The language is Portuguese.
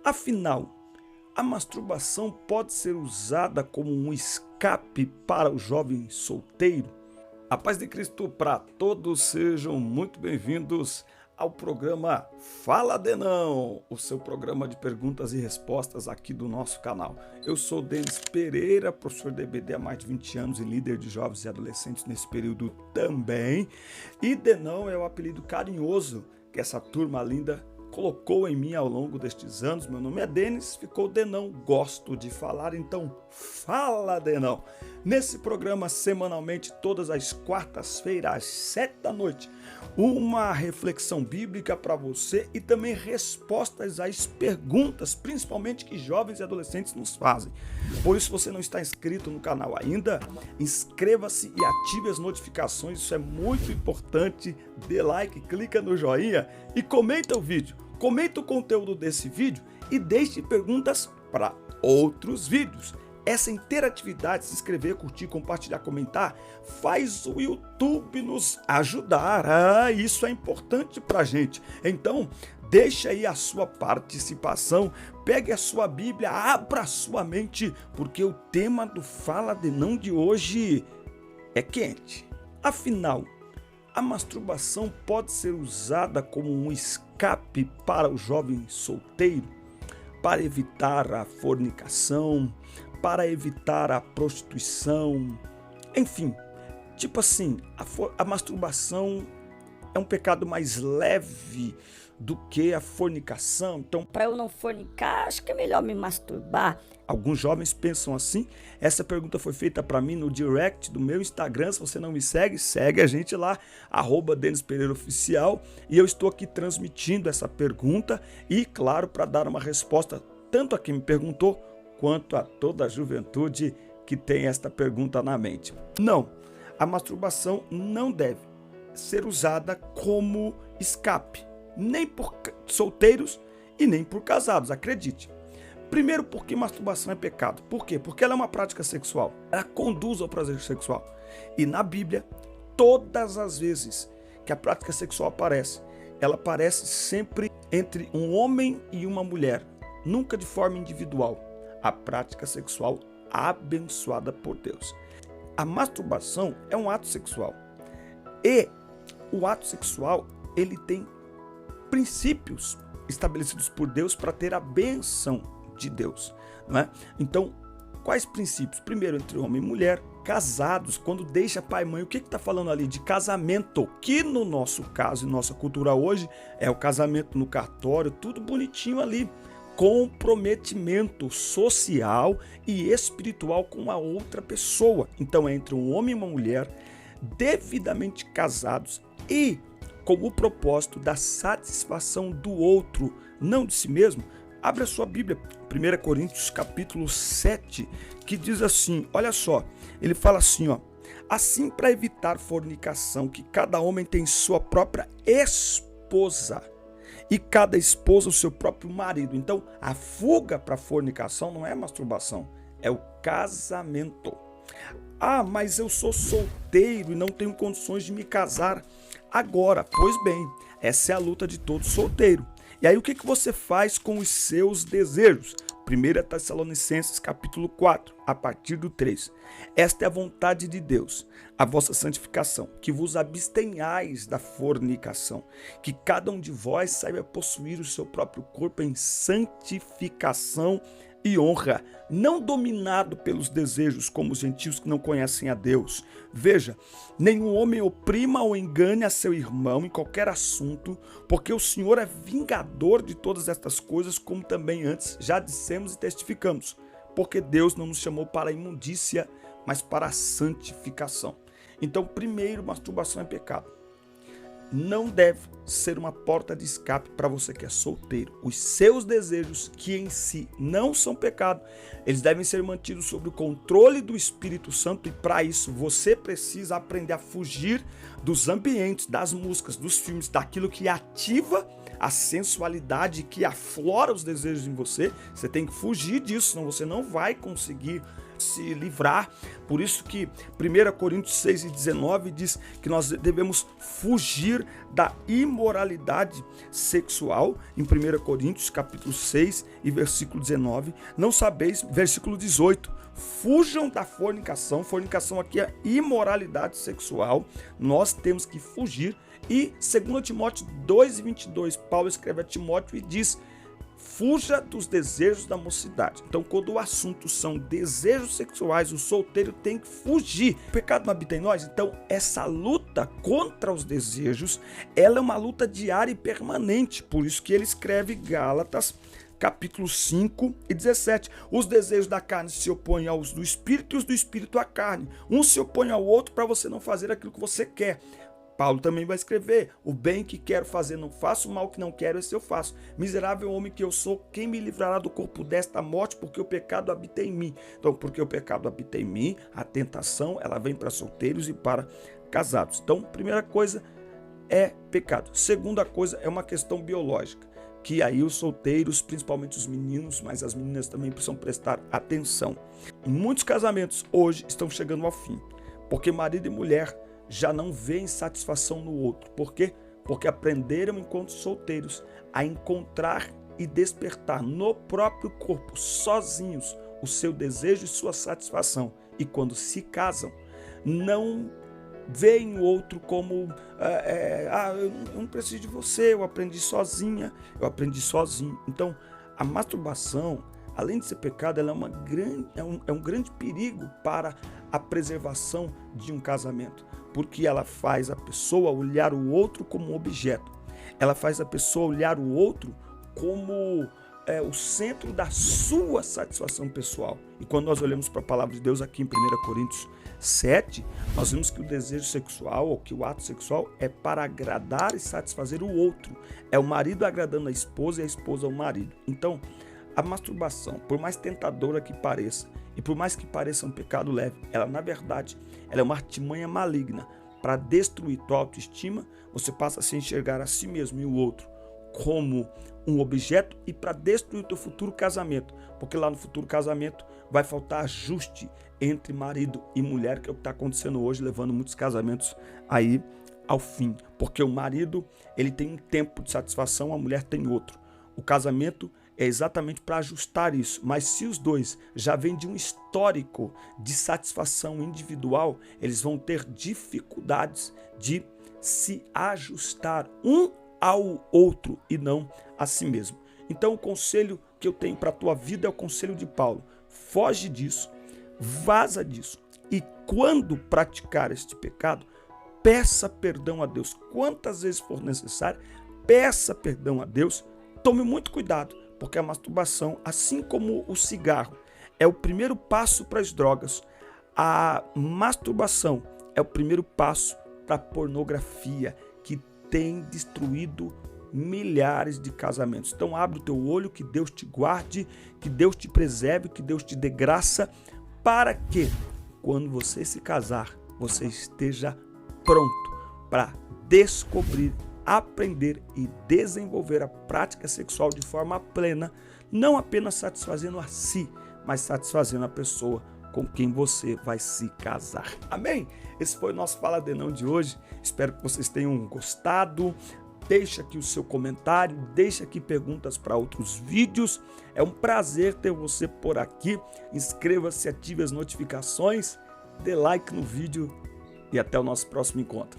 Afinal, a masturbação pode ser usada como um escape para o jovem solteiro? A paz de Cristo para todos, sejam muito bem-vindos ao programa Fala Denão, o seu programa de perguntas e respostas aqui do nosso canal. Eu sou Denis Pereira, professor de EBD há mais de 20 anos e líder de jovens e adolescentes nesse período também. E Denão é o apelido carinhoso que essa turma linda colocou em mim ao longo destes anos. Meu nome é Denis, ficou Denão, gosto de falar, então fala Denão. Nesse programa, semanalmente, todas as quartas-feiras, às 7 da noite, uma reflexão bíblica para você e também respostas às perguntas, principalmente que jovens e adolescentes nos fazem. Por isso, se você não está inscrito no canal ainda, inscreva-se e ative as notificações, isso é muito importante. Dê like, clica no joinha e comenta o vídeo. Comenta o conteúdo desse vídeo e deixe perguntas para outros vídeos. Essa interatividade, se inscrever, curtir, compartilhar, comentar, faz o YouTube nos ajudar. Isso é importante para a gente. Então, deixa aí a sua participação, pegue a sua Bíblia, abra a sua mente, porque o tema do Fala Denão de hoje é quente. Afinal, a masturbação pode ser usada como um escape para o jovem solteiro, para evitar a fornicação, para evitar a prostituição, enfim, tipo assim, a masturbação é um pecado mais leve do que a fornicação. Então, para eu não fornicar, acho que é melhor me masturbar. Alguns jovens pensam assim. Essa pergunta foi feita para mim no direct do meu Instagram. Se você não me segue, segue a gente lá, @Denis Pereira Oficial. E eu estou aqui transmitindo essa pergunta e, claro, para dar uma resposta tanto a quem me perguntou, quanto a toda a juventude que tem esta pergunta na mente. Não, a masturbação não deve ser usada como escape, nem por solteiros e nem por casados, acredite. Primeiro, porque masturbação é pecado. Por quê? Porque ela é uma prática sexual. Ela conduz ao prazer sexual. E na Bíblia, todas as vezes que a prática sexual aparece, ela aparece sempre entre um homem e uma mulher, nunca de forma individual. A prática sexual abençoada por Deus. A masturbação é um ato sexual. E o ato sexual, ele tem princípios estabelecidos por Deus para ter a bênção de Deus, não é? Então, quais princípios? Primeiro, entre homem e mulher, casados, quando deixa pai e mãe, o que está falando ali? De casamento, que no nosso caso, em nossa cultura hoje, é o casamento no cartório, tudo bonitinho ali. Comprometimento social e espiritual com a outra pessoa. Então, é entre um homem e uma mulher, devidamente casados e com o propósito da satisfação do outro, não de si mesmo. Abre a sua Bíblia, 1 Coríntios capítulo 7, que diz assim, olha só, ele fala assim, ó, assim para evitar fornicação, que cada homem tem sua própria esposa, e cada esposa o seu próprio marido. Então, a fuga para a fornicação não é masturbação, é o casamento. Ah, mas eu sou solteiro e não tenho condições de me casar agora. Pois bem, essa é a luta de todo solteiro. E aí o que você faz com os seus desejos? 1 Tessalonicenses capítulo 4, a partir do 3. Esta é a vontade de Deus, a vossa santificação, que vos abstenhais da fornicação, que cada um de vós saiba possuir o seu próprio corpo em santificação e honra, não dominado pelos desejos como os gentios que não conhecem a Deus. Veja, nenhum homem oprima ou engane a seu irmão em qualquer assunto, porque o Senhor é vingador de todas estas coisas, como também antes já dissemos e testificamos, porque Deus não nos chamou para a imundícia, mas para a santificação. Então, primeiro, masturbação é pecado. Não deve ser uma porta de escape para você que é solteiro. Os seus desejos, que em si não são pecado, eles devem ser mantidos sob o controle do Espírito Santo, e para isso você precisa aprender a fugir dos ambientes, das músicas, dos filmes, daquilo que ativa a sensualidade, que aflora os desejos em você. Você tem que fugir disso, senão você não vai conseguir se livrar. Por isso que 1 Coríntios 6:19 diz que nós devemos fugir da imoralidade sexual, em 1 Coríntios capítulo 6 e versículo 19. Não sabeis, versículo 18, fujam da fornicação. Fornicação aqui é imoralidade sexual, nós temos que fugir. E 2 Timóteo 2:22, Paulo escreve a Timóteo e diz: fuja dos desejos da mocidade. Então, quando o assunto são desejos sexuais, o solteiro tem que fugir. O pecado não habita em nós. Então, essa luta contra os desejos, ela é uma luta diária e permanente. Por isso que ele escreve Gálatas, capítulo 5 e 17. Os desejos da carne se opõem aos do espírito e os do espírito à carne. Um se opõe ao outro para você não fazer aquilo que você quer. Paulo também vai escrever: o bem que quero fazer não faço, o mal que não quero esse eu faço. Miserável homem que eu sou, quem me livrará do corpo desta morte? Porque o pecado habita em mim. Então, porque o pecado habita em mim, a tentação, ela vem para solteiros e para casados. Então, primeira coisa é pecado. Segunda coisa é uma questão biológica, que aí os solteiros, principalmente os meninos, mas as meninas também precisam prestar atenção. Muitos casamentos hoje estão chegando ao fim, porque marido e mulher já não veem satisfação no outro. Por quê? Porque aprenderam enquanto solteiros a encontrar e despertar no próprio corpo, sozinhos, o seu desejo e sua satisfação. E quando se casam, não veem o outro como eu não preciso de você, eu aprendi sozinha, eu aprendi sozinho. Então, a masturbação, além de ser pecado, ela é um grande perigo para a preservação de um casamento, porque ela faz a pessoa olhar o outro como um objeto. Ela faz a pessoa olhar o outro como o centro da sua satisfação pessoal. E quando nós olhamos para a palavra de Deus aqui em 1 Coríntios 7, nós vemos que o desejo sexual, ou que o ato sexual, é para agradar e satisfazer o outro. É o marido agradando a esposa e a esposa ao marido. Então, a masturbação, por mais tentadora que pareça, e por mais que pareça um pecado leve, ela, na verdade, ela é uma artimanha maligna para destruir tua autoestima. Você passa a se enxergar a si mesmo e o outro como um objeto, e para destruir o teu futuro casamento, porque lá no futuro casamento vai faltar ajuste entre marido e mulher, que é o que está acontecendo hoje, levando muitos casamentos aí ao fim, porque o marido, ele tem um tempo de satisfação, a mulher tem outro. O casamento é exatamente para ajustar isso, mas se os dois já vêm de um histórico de satisfação individual, eles vão ter dificuldades de se ajustar um ao outro e não a si mesmo. Então, o conselho que eu tenho para a tua vida é o conselho de Paulo: foge disso, vaza disso, e quando praticar este pecado, peça perdão a Deus. Quantas vezes for necessário, peça perdão a Deus. Tome muito cuidado, porque a masturbação, assim como o cigarro, é o primeiro passo para as drogas. A masturbação é o primeiro passo para a pornografia, que tem destruído milhares de casamentos. Então, abre o teu olho, que Deus te guarde, que Deus te preserve, que Deus te dê graça, para que, quando você se casar, você esteja pronto para descobrir, aprender e desenvolver a prática sexual de forma plena, não apenas satisfazendo a si, mas satisfazendo a pessoa com quem você vai se casar. Amém? Esse foi o nosso Fala de Não de hoje. Espero que vocês tenham gostado. Deixa aqui o seu comentário, deixa aqui perguntas para outros vídeos. É um prazer ter você por aqui. Inscreva-se, ative as notificações, dê like no vídeo e até o nosso próximo encontro.